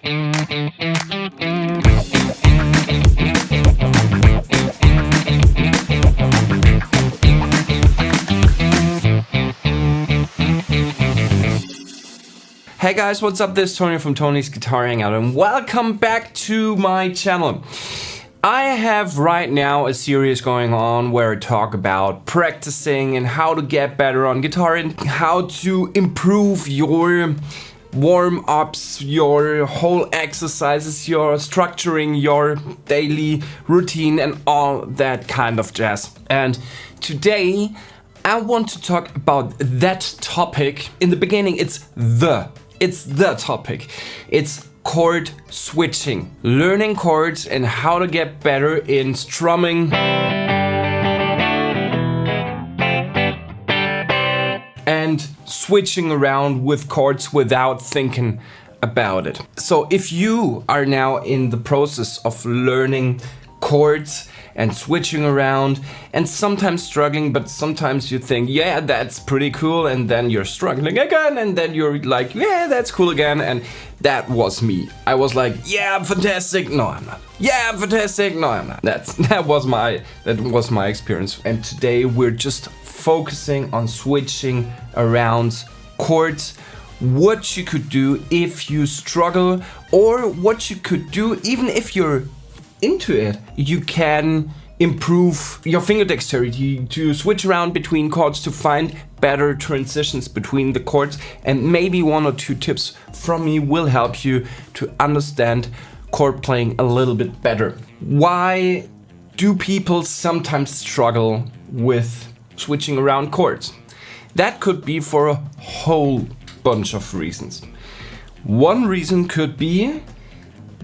Hey guys, what's up? This is Tony from Tony's Guitar Hangout and welcome back to my channel. I have right now a series going on where I talk about practicing and how to get better on guitar and how to improve your warm-ups, your whole exercises, your structuring, your daily routine and all that kind of jazz. And today I want to talk about that topic. In the beginning, it's the topic. It's chord switching. Learning chords and how to get better in strumming and switching around with chords without thinking about it. So if you are now in the process of learning chords and switching around and sometimes struggling, but sometimes you think, yeah, that's pretty cool, and then you're struggling again, and then you're like, yeah, that's cool again. And that was me. I was like, yeah, I'm fantastic. No, I'm not. Yeah, I'm fantastic. No, I'm not. That was my experience. And today we're just focusing on switching around chords, what you could do if you struggle, or what you could do even if you're into it. You can improve your finger dexterity to switch around between chords to find better transitions between the chords, and maybe one or two tips from me will help you to understand chord playing a little bit better. Why do people sometimes struggle with switching around chords? That could be for a whole bunch of reasons. One reason could be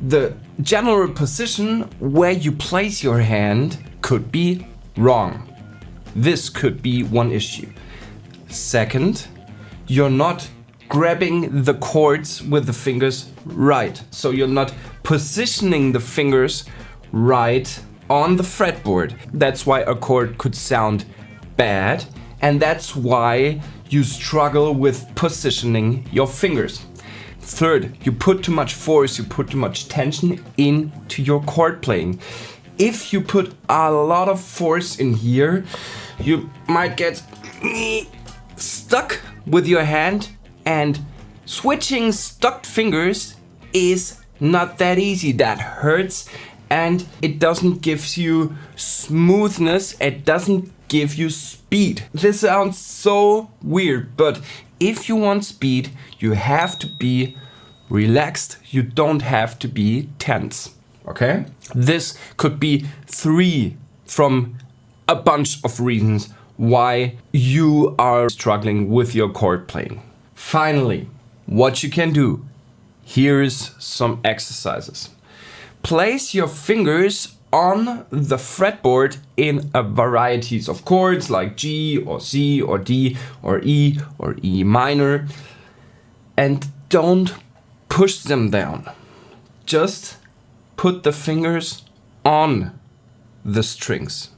the general position where you place your hand could be wrong. This could be one issue. Second, you're not grabbing the chords with the fingers right. So you're not positioning the fingers right on the fretboard. That's why a chord could sound bad, and that's why you struggle with positioning your fingers. Third, you put too much force, you put too much tension into your chord playing. If you put a lot of force in here, you might get stuck with your hand, and switching stuck fingers is not that easy. That hurts, and it doesn't give you smoothness, it doesn't give you speed. This sounds so weird, but if you want speed, you have to be relaxed. You don't have to be tense, okay? This could be 3 from a bunch of reasons why you are struggling with your chord playing. Finally, what you can do. Here's some exercises. Place your fingers on the fretboard in a varieties of chords like G or C or D or E minor, and don't push them down. Just put the fingers on the strings.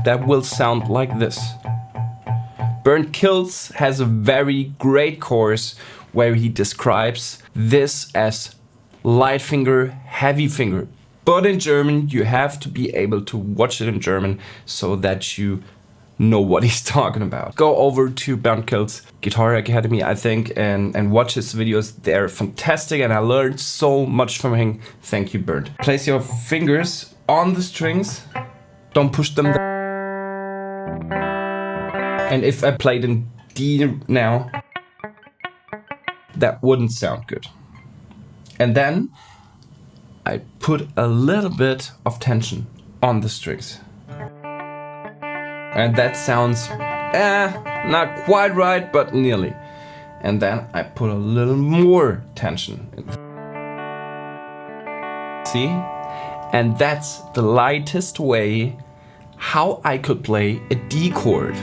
That will sound like this. Bernd Kiltz has a very great course where he describes this as light finger, heavy finger. But in German, you have to be able to watch it in German so that you know what he's talking about. Go over to Bernd Kiltz Guitar Academy, I think, and watch his videos. They're fantastic and I learned so much from him. Thank you, Bernd. Place your fingers on the strings. Don't push them down. And if I played in D now, that wouldn't sound good. And then I put a little bit of tension on the strings. And that sounds not quite right, but nearly. And then I put a little more tension. See? And that's the lightest way how I could play a D chord.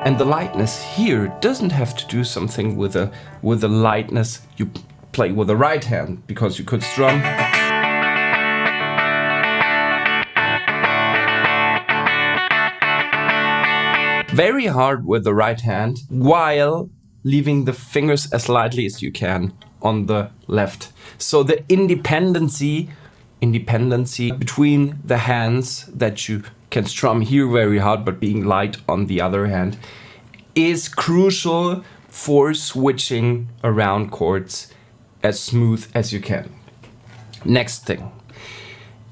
And the lightness here doesn't have to do something with the lightness you play with the right hand, because you could strum very hard with the right hand while leaving the fingers as lightly as you can on the left. So the independency between the hands that you can strum here very hard but being light on the other hand is crucial for switching around chords as smooth as you can. Next thing.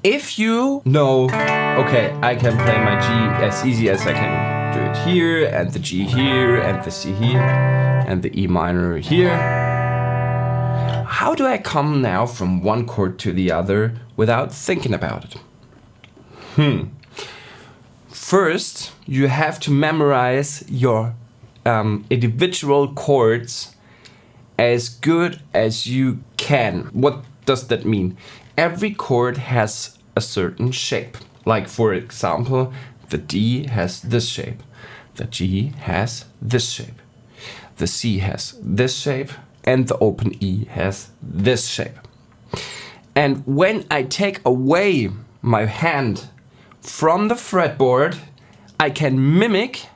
If you know, okay, I can play my G as easy as I can do it here, and the G here, and the C here, and the E minor here. How do I come now from one chord to the other without thinking about it? First, you have to memorize your individual chords as good as you can. What does that mean? Every chord has a certain shape. Like, for example, the D has this shape, the G has this shape, the C has this shape, and the open E has this shape. And when I take away my hand from the fretboard, I can mimic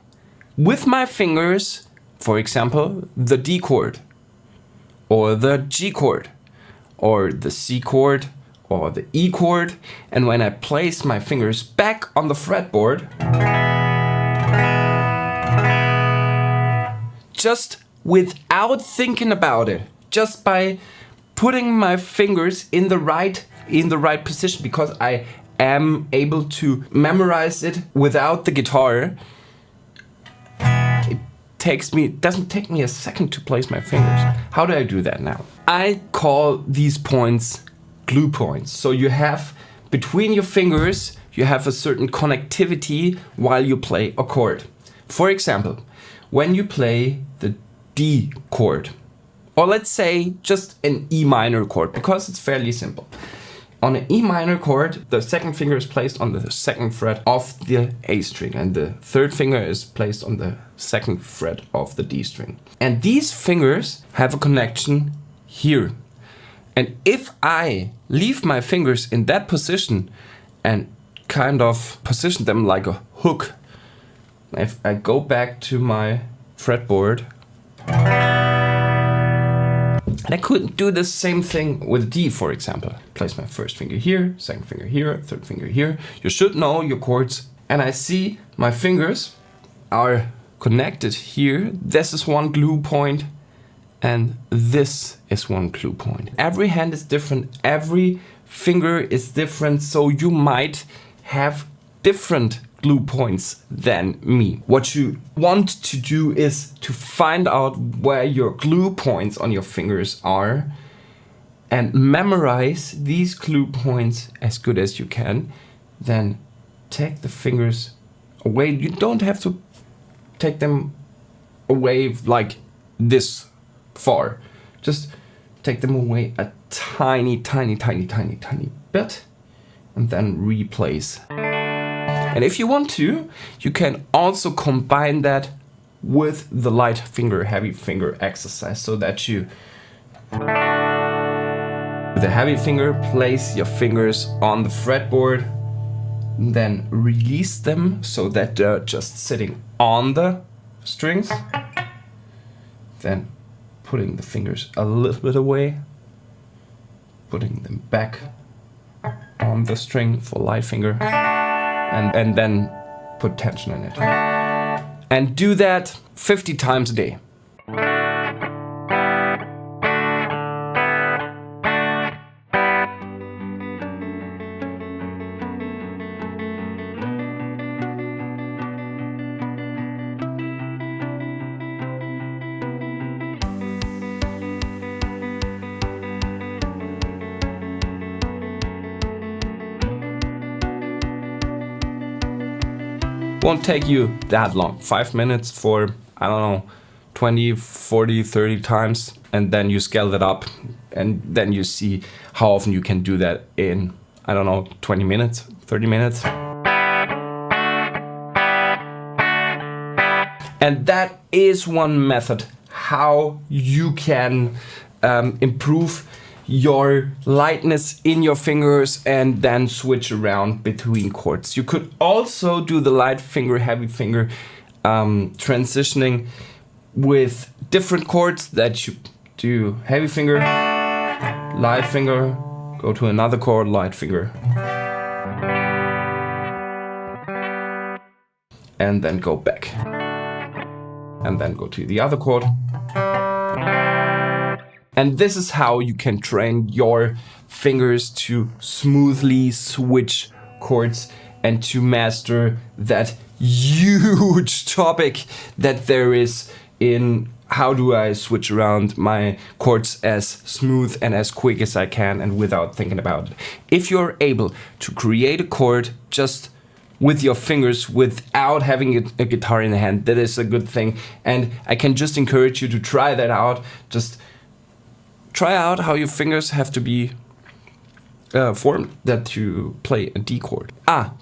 with my fingers, for example, the D chord, or the G chord, or the C chord, or the E chord. And when I place my fingers back on the fretboard, just without thinking about it, just by putting my fingers in the right position, because I am able to memorize it without the guitar, it doesn't take me a second to place my fingers. How do I do that now? I call these points glue points. So you have between your fingers, you have a certain connectivity while you play a chord. For example, when you play the D chord, or let's say just an E minor chord, because it's fairly simple. On an E minor chord, the second finger is placed on the second fret of the A string, and the third finger is placed on the second fret of the D string. And these fingers have a connection here. And if I leave my fingers in that position and kind of position them like a hook, if I go back to my fretboard, and I could do the same thing with D, for example. Place my first finger here, second finger here, third finger here. You should know your chords. And I see my fingers are connected here. This is one glue point, and this is one glue point. Every hand is different. Every finger is different. So you might have different glue points than me. What you want to do is to find out where your glue points on your fingers are and memorize these glue points as good as you can. Then take the fingers away. You don't have to take them away like this far. Just take them away a tiny bit and then replace. And if you want to, you can also combine that with the light finger, heavy finger exercise, so that you, with the heavy finger, place your fingers on the fretboard, then release them so that they're just sitting on the strings, then putting the fingers a little bit away, putting them back on the string for light finger, and then put tension in it. And do that 50 times a day. Won't take you that long, 5 minutes for, I don't know, 20, 40, 30 times, and then you scale it up, and then you see how often you can do that in, I don't know, 20 minutes, 30 minutes. And that is one method how you can improve your lightness in your fingers and then switch around between chords. You could also do the light finger, heavy finger transitioning with different chords that you do heavy finger, light finger, go to another chord, light finger, and then go back. And then go to the other chord. And this is how you can train your fingers to smoothly switch chords and to master that huge topic that there is in how do I switch around my chords as smooth and as quick as I can and without thinking about it. If you're able to create a chord just with your fingers without having a guitar in the hand, that is a good thing. And I can just encourage you to try that out. Just try out how your fingers have to be formed that you play a D chord.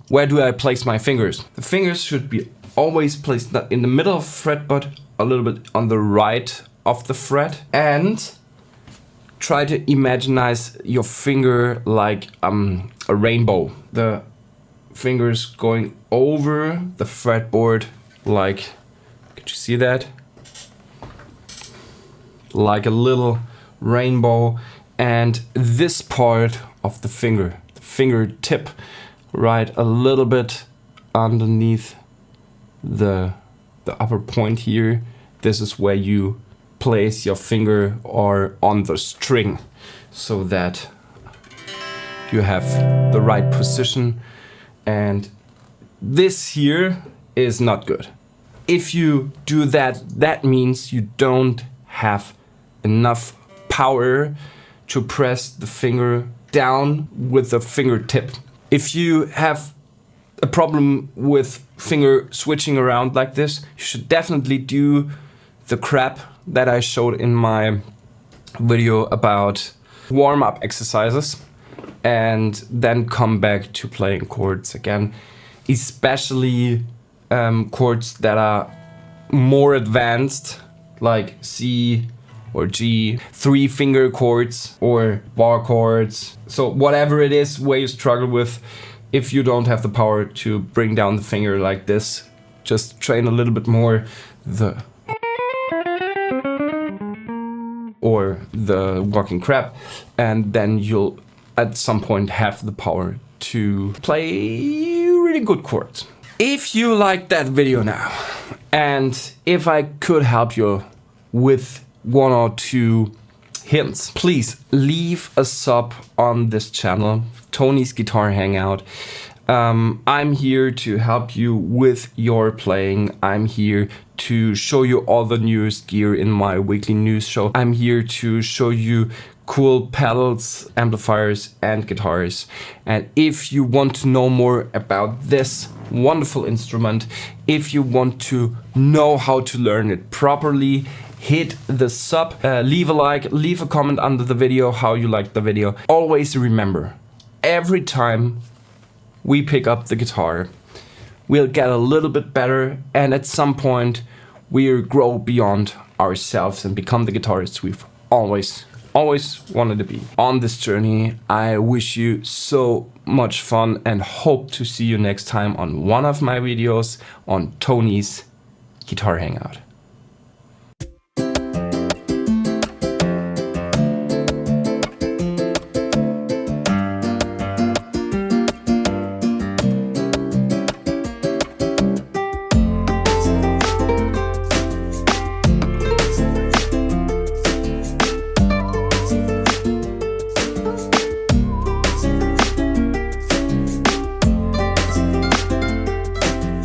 Where do I place my fingers? The fingers should be always placed not in the middle of the fret, but a little bit on the right of the fret. And try to imaginize your finger like a rainbow. The fingers going over the fretboard like, could you see that? Like a little rainbow, and this part of the fingertip, right a little bit underneath the upper point here. This is where you place your finger or on the string so that you have the right position. And this here is not good. If you do that, that means you don't have enough power to press the finger down with the fingertip. If you have a problem with finger switching around like this, you should definitely do the crap that I showed in my video about warm-up exercises, and then come back to playing chords again, especially chords that are more advanced, like C or G, 3-finger chords or bar chords. So whatever it is where you struggle with, if you don't have the power to bring down the finger like this, just train a little bit more the walking crap, and then you'll at some point have the power to play really good chords. If you liked that video now, and if I could help you with 1 or 2 hints, please leave a sub on this channel, Tony's Guitar Hangout. I'm here to help you with your playing. I'm here to show you all the newest gear in my weekly news show. I'm here to show you cool pedals, amplifiers and guitars. And if you want to know more about this wonderful instrument, if you want to know how to learn it properly, hit the sub, leave a like, leave a comment under the video how you liked the video. Always remember, every time we pick up the guitar, we'll get a little bit better, and at some point we'll grow beyond ourselves and become the guitarists we've always wanted to be. On this journey, I wish you so much fun and hope to see you next time on one of my videos on Tony's Guitar Hangout.